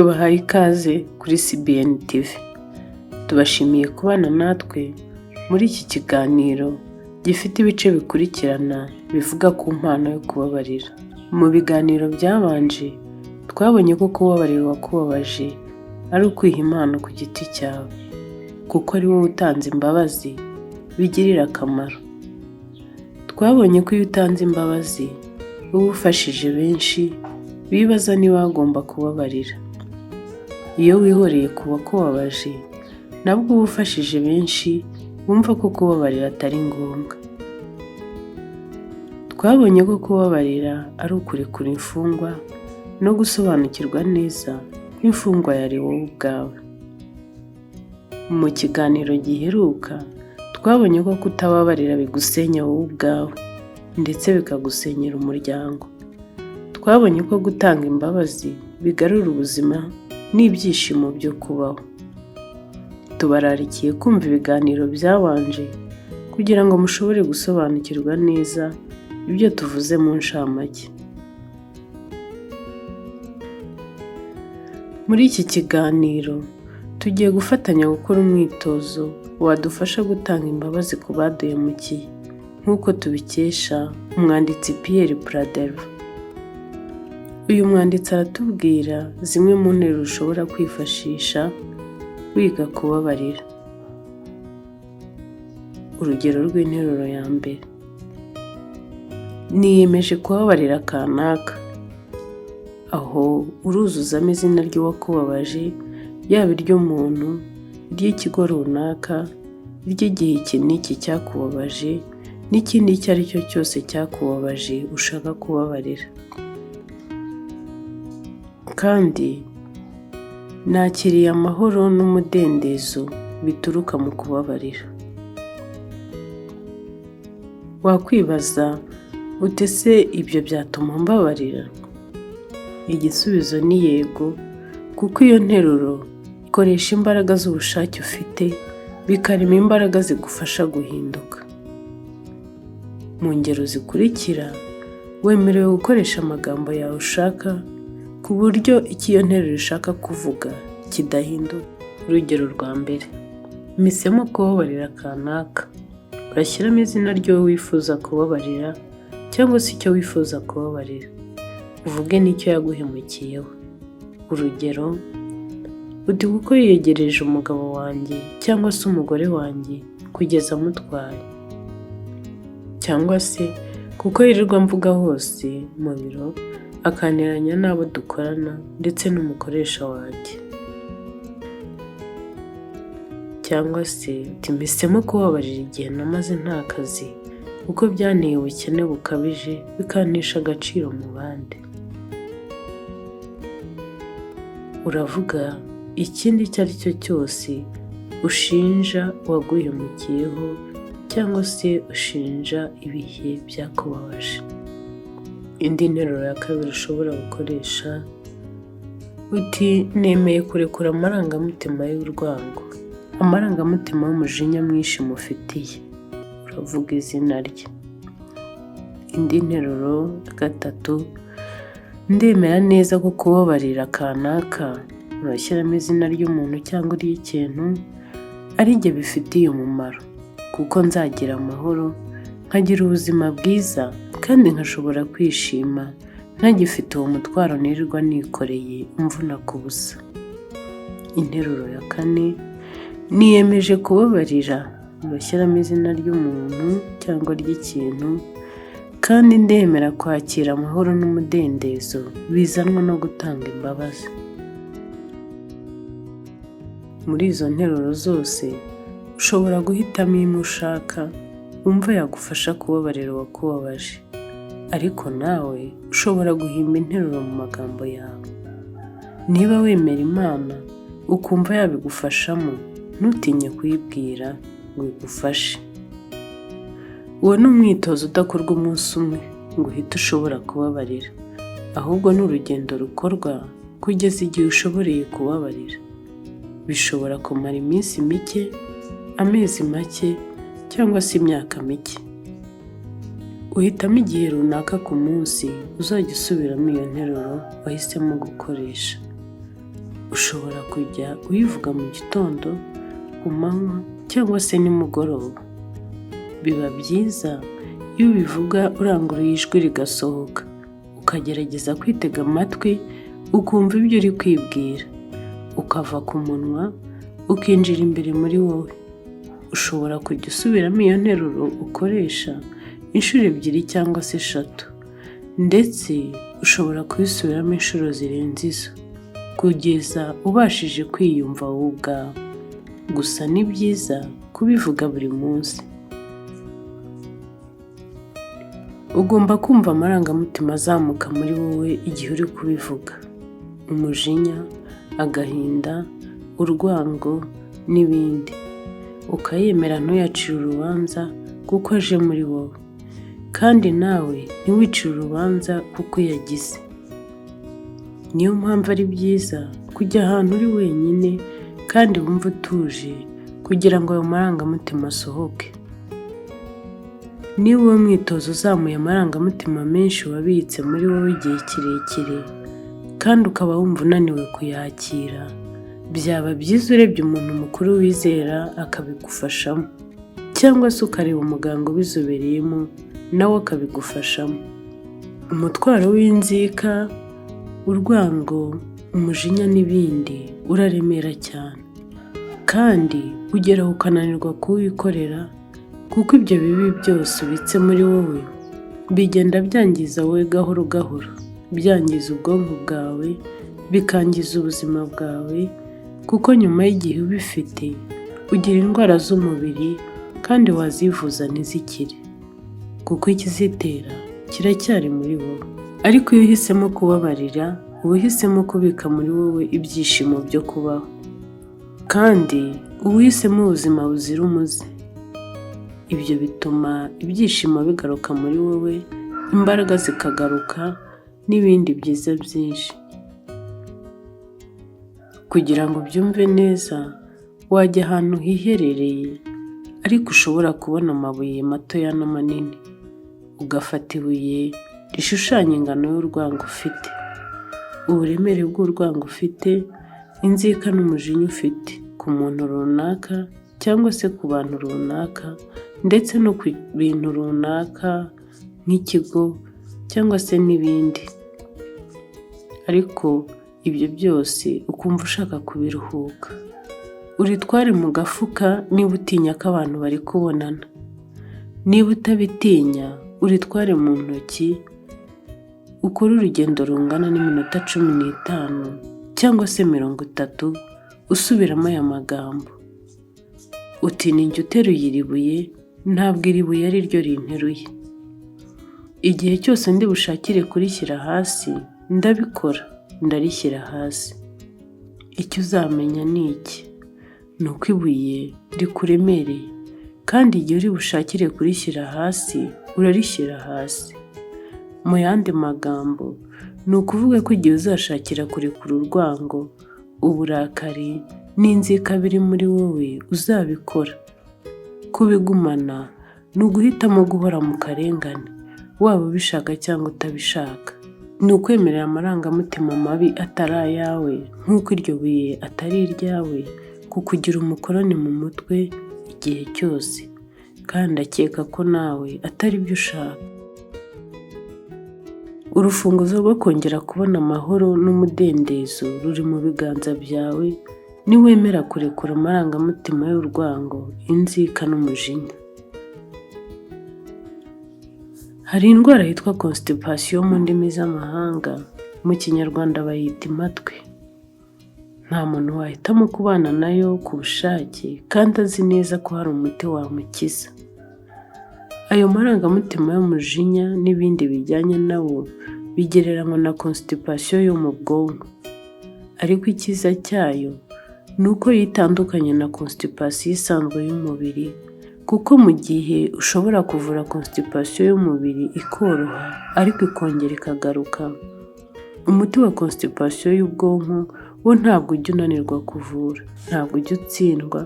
Tubahaye ikaze kuri CBN TV. Tubashimiye kubana natwe muri iki kiganiro gifite ibice bikurikirana bivuga ku mpano yo kubabarira. Mu biganiro byabanje twabonye ko kubabarira uwakubabaje ari ukwiha impano ku giti cyawe, kuko ari wowe utanze imbabazi bigirira akamaro. Twabonye ko iyo utanze imbabazi uba ufashije benshi bibaza niba wagomba kubabarira. Iyo wihoreye ku bakubabaje nabwo uba ufashije benshi bumva ko kubabarira atari ngombwa. Twabonye ko kubabarira ari ukurekura imfungwa no gusobanukirwa neza ko imfungwa yari wowe ubwawe. Mu kiganiro giheruka twabonye ko kutababarira bigusenya wowe ubwawe ndetse bikagusenyera umuryango. Twabonye ko gutanga imbabazi bigarura ubuzima n'ibyishimo byo kubaho. Tubararikiye kumva ibiganiro byabanje kugira ngo mushobore gusobanukirwa neza ibyo tuvuze mu ncamake. Muri iki kiganiro tugiye gufatanya gukora umwitozo wadufasha gutanga imbabazi ku baduhemukiye, nk'uko tubikesha umwanditsi Pierre Pradelva. Uyu mwanditsi aratubwira zimwe mu nteruro ushobora kwifashisha wiga kubabarira. Urugero rw'interuro ya mbere: niyemeje kubabarira kanaka. Aho uruzuzamo izina ry'uwakubabaje, yaba iry'umuntu, iry'ikigo runaka, iry'igihe iki n'iki cyakubabaje, n'ikindi icyo ari cyo cyose cyakubabaje ushaka kubabarira. Kandi nakiriye amahoro n'umudendezo bituruka mu kubabarira. Wakwibaza ute se ibyo byatuma mbabarira? Igisubizo ni yego, kuko iyo nteruro ikoresha imbaraga z'ubushake ufite bikarema imbaraga zigufasha guhinduka. Mu ngero zikurikira wemerewe gukoresha amagambo yawe ushaka ku buryo icyo iyo nteruro ishaka kuvuga kidahinduka. Urugero rwa mbere: mpisemo kubabarira kanaka. Urashyiramo izina ry'uwo wifuza kubabarira cyangwa se icyo wifuza kubabarira. Uvuge n'icyo yaguhemukiyeho. Urugero: uti kuko yiyegereje umugabo wanjye cyangwa se umugore wanjye kugeza amutwaye. Cyangwa se kuko yirirwa mvuga hose mu biro akanteranya n'abo dukorana ndetse n'umukoresha wanjye. Cyangwa se uti mpisemo kubabarira igihe namaze nta kazi kuko byanteye ubukene bukabije bikantesha agaciro mu bandi. Uravuga ikindi icyo ari cyo cyose ushinja uwaguhemukiyeho cyangwa se ushinja ibihe byakubabaje. Indi nteruro ya kabiri ushobora gukoresha: uti nemeye kurekura amarangamutima y'urwango, amarangamutima y'umujinya mwinshi mufitiye. Uravuga izina rye. Indi nteruro ya gatatu: ndemera neza ko kubabarira kanaka. Urashyiramo izina ry'umuntu cyangwa iry'ikintu ari jye bifitiye umumaro, kuko nzagira amahoro, nkagira ubuzima bwiza kandi nkashobora kwishima ntagifite uwo mutwaro nirirwa nikoreye umvuna ku busa. Interuro ya kane: niyemeje kubabarira. Urashyiramo izina ry'umuntu cyangwa ry'ikintu kandi ndemera kwakira amahoro n'umudendezo bizanwa no gutanga imbabazi. Muri izo nteruro zose ushobora guhitamo imwe ushaka wumva yagufasha kubabarira uwakubabaje, ariko nawe ushobora guhimba interuro mu magambo yawe. Niba wemera Imana ukumva yabigufashamo, ntutinye kuyibwira ngo igufashe. Uwo ni umwitozo udakorwa umunsi umwe ngo uhite ushobora kubabarira, ahubwo ni urugendo rukorwa kugeza igihe ushoboreye kubabarira. Bishobora kumara iminsi mike, amezi make cyangwa se imyaka mike. Uhitamo igihe runaka ku munsi uzajya usubiramo iyo nteruro wahisemo gukoresha. Ushobora kujya uyivuga mu gitondo, ku manywa cyangwa se nimugoroba. Biba byiza iyo ubivuga uranguruye ijwi rigasohoka, ukagerageza kwitega amatwi ukumva ibyo uri kwibwira, ukava ku munwa ukinjira imbere muri wowe. Ushobora kujya usubiramo iyo nteruro ukoresha inshuro 2 cyangwa se 3, ndetse ushobora kuyisubiramo inshuro zirenze izo kugeza ubashije kwiyumva wowe ubwawe. Gusa ni byiza kubivuga buri munsi. Ugomba kumva amarangamutima azamuka muri wowe igihe uri kubivuga: umujinya, agahinda, urwango n'ibindi. Ukayemera ntuyacire urubanza kuko aje muri wowe, kandi nawe ntiwicire urubanza kuko uyagize. Niyo mpamvu ari byiza kujya ahantu uri wenyine kandi wumva utuje kugira ngo ayo marangamutima asohoke. Niba uwo mwitozo uzamuye amarangamutima menshi wabitse muri wowe igihe kirekire kandi ukaba wumva unaniwe kuyakira, byaba byiza urebye umuntu mukuru wizera akabigufashamo, cyangwa se ukareba umuganga ubizobereyemo nawe akabigufashamo. Umutwaro w'inzika, urwango, umujinya n'ibindi uraremera cyane, kandi ugeraho ukananirwa kuwikorera, kuko ibyo bibi byose ubitse muri wowe bigenda byangiza wowe gahoro gahoro, byangiza ubwonko bwawe, bikangiza ubuzima bwawe, kuko nyuma y'igihe ubifite ugira indwara z'umubiri kandi wazivuza ntizikire, kuko ikizitera kiracyari muri wowe. Ariko iyo uhisemo kubabarira, uba uhisemo kubika muri wowe ibyishimo byo kubaho, kandi uba uhisemo ubuzima buzira umuze. Ibyo bituma ibyishimo bigaruka muri wowe, imbaraga zikagaruka n'ibindi byiza byinshi. Kugira ngo ubyumve neza, wajya ahantu hiherereye ariko ushobora kubona amabuye matoya n'amanini, ugafata ibuye rishushanya ingano y'urwango ufite, uburemere bw'urwango ufite, inzika n'umujinya ufite ku muntu runaka cyangwa se ku bantu runaka, ndetse no ku bintu runaka nk'ikigo cyangwa se n'ibindi. Ariko ibyo byose ukumva ushaka kubiruhuka. Uritware mu gafuka niba utinya ko abantu bari kubonana. Niba utabitinya, uritware mu ntoki, ukore urugendo rungana n'iminota 15 cyangwa se 30 usubiramo aya magambo. Uti ninjye uteruye iri buye, ntabwo iri buye ari ryo rinteruye. Igihe cyose ndi bushakire kurishyira hasi, ndabikora, ndarishyira hasi. Icyo uzamenya ni iki: ni uko ibuye rikuremereye, kandi igihe uri bushakire kurishyira hasi, urarishyira hasi. Mu yandi magambo, ni ukuvuga ko igihe uzashakira kurekura urwango, uburakari n'inzika biri muri wowe uzabikora. Kubigumana ni uguhitamo guhora mu karengane, waba ubishaka cyangwa utabishaka. Ni ukwemerera amarangamutima mabi atari ayawe, nk'uko iryo buye atari iryawe, kukugira umukoroni mu mutwe igihe cyose, kandi akeka ko nawe atari byo ushaka. Urufunguzo rwo kongera kubona amahoro n'umudendezo ruri mu biganza byawe niwemera kurekura amarangamutima y'urwango, inzika n'umujinya. Hari indwara yitwa constipation mu ndimi z'amahanga, mu kinyarwanda bayita impatwe. Nta muntu wahitamo kubana nayo ku bushake kandi azi neza ko hari umuti wamukiza. Ayo marangamutima y'umujinya n'ibindi bijyanye nawo bigereranywa na constipation yo mu bwonko, ariko icyiza cyayo ni uko yitandukanye na constipation isanzwe y'umubiri, kuko mu gihe ushobora kuvura constipation y'umubiri ikoroha ariko ikongera ikagaruka, umuti wa constipation y'ubwonko wo ntabwo ujya unanirwa kuvura, ntabwo ujya utsindwa,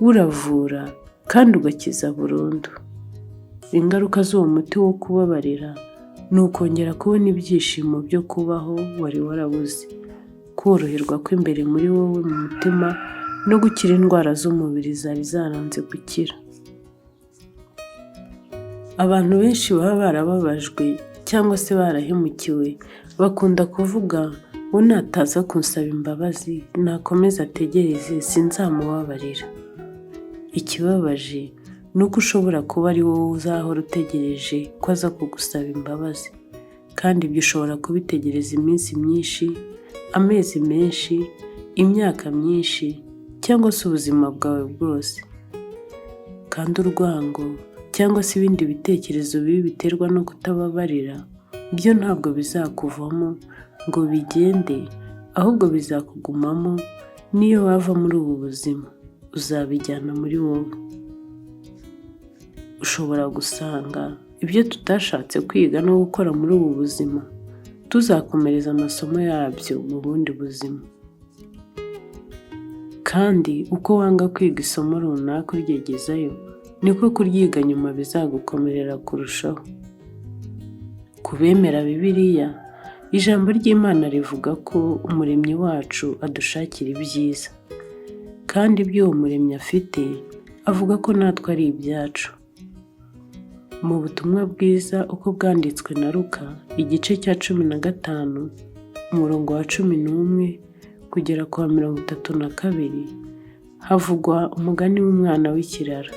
uravura kandi ugakiza burundu. Ingaruka z'uwo muti wo kubabarira ni ukongera kubona ibyishimo byo kubaho wari warabuze, koroherwa kw'imbere muri wowe mu mutima no gukira indwara z'umubiri zari zaranze gukira. Abantu benshi baba barababajwe cyangwa se barahemukiwe bakunda kuvuga ngo nataza kunsaba imbabazi nakomeza ategereze sinzamubabarira. Ikibabaje ni uko ushobora kuba ari wowe uzahora utegereje ko aza kugusaba imbabazi, kandi ibyo ushobora kubitegereza iminsi myinshi, amezi menshi, imyaka myinshi, cyangwa se ubuzima bwawe bwose. Kandi urwango cyangwa se ibindi bitekerezo bibi biterwa no kutababarira byo ntabwo bizakuvamo ngo bigende, ahubwo bizakugumamo. Niyo wava muri ubu buzima uzabijyana muri wowe. Ushobora gusanga ibyo tutashatse kwiga no gukora muri ubu buzima tuzakomereza amasomo yabyo mu bundi buzima. Kandi uko wanga kwiga isomo runaka uryegezayo niko kuryiga nyuma bizagukomerera kurushaho. Ku bemera Bibiliya, ijambo ry'Imana rivuga ko umuremyi wacu adushakira ibyiza, kandi ibyo uwo muremyi afite avuga ko natwe ari ibyacu. Mu butumwa bwiza uko bwanditswe na Luka, igice cya 15, umurongo wa 11 kugera ku wa 32, havugwa umugani w'umwana w'ikirara.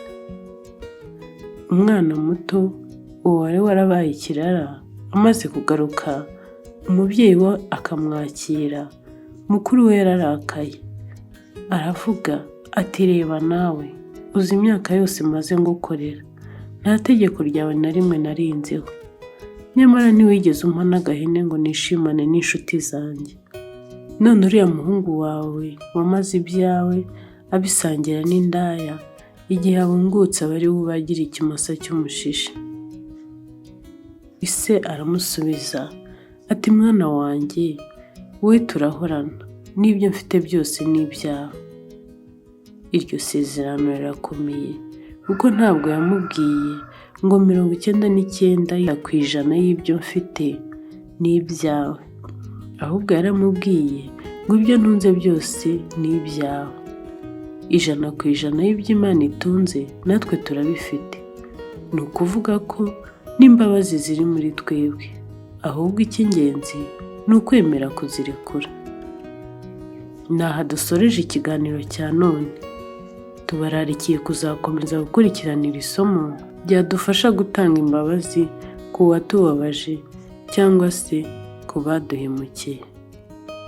Umwana muto uwo wari warabaye ikirara amaze kugaruka, umubyeyi we akamwakira, mukuru we yararakaye. Aravuga ati, reba nawe, uzi imyaka yose maze ngukorera, nta tegeko ryawe na rimwe narinzeho, nyamara ntiwigeze umpa n'agahene ngo nishimane n'inshuti zanjye. None uriya muhungu wawe wamaze ibyawe abisangira n'indaya, igihe abungutse aba ari we ubagira ikimasa cy'umushishi. Ise aramusubiza ati, mwana wanjye, wowe turahorana, n'ibyo mfite byose ni ibyawe. Iryo sezerano rirakomeye, kuko ntabwo yamubwiye ngo 99% y'ibyo mfite ni ibyawe, ahubwo yaramubwiye ngo ibyo ntunze byose ni ibyawe. 100% y'ibyo Imana itunze natwe turabifite. Ni ukuvuga ko n'imbabazi ziri muri twebwe, ahubwo icy'ingenzi ni ukwemera kuzirekura. Naha dusoreje ikiganiro cya none. Tubararikiye kuzakomeza gukurikirana iri somo ryadufasha gutanga imbabazi ku watubabaje cyangwa se ku baduhemukiye.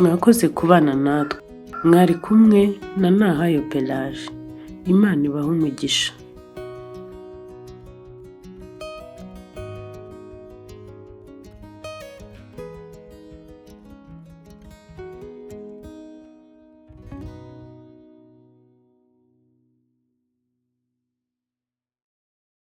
Mwakoze kubana natwe. Mwari kumwe na Nahayo Pelagie. Imana ibahe umugisha.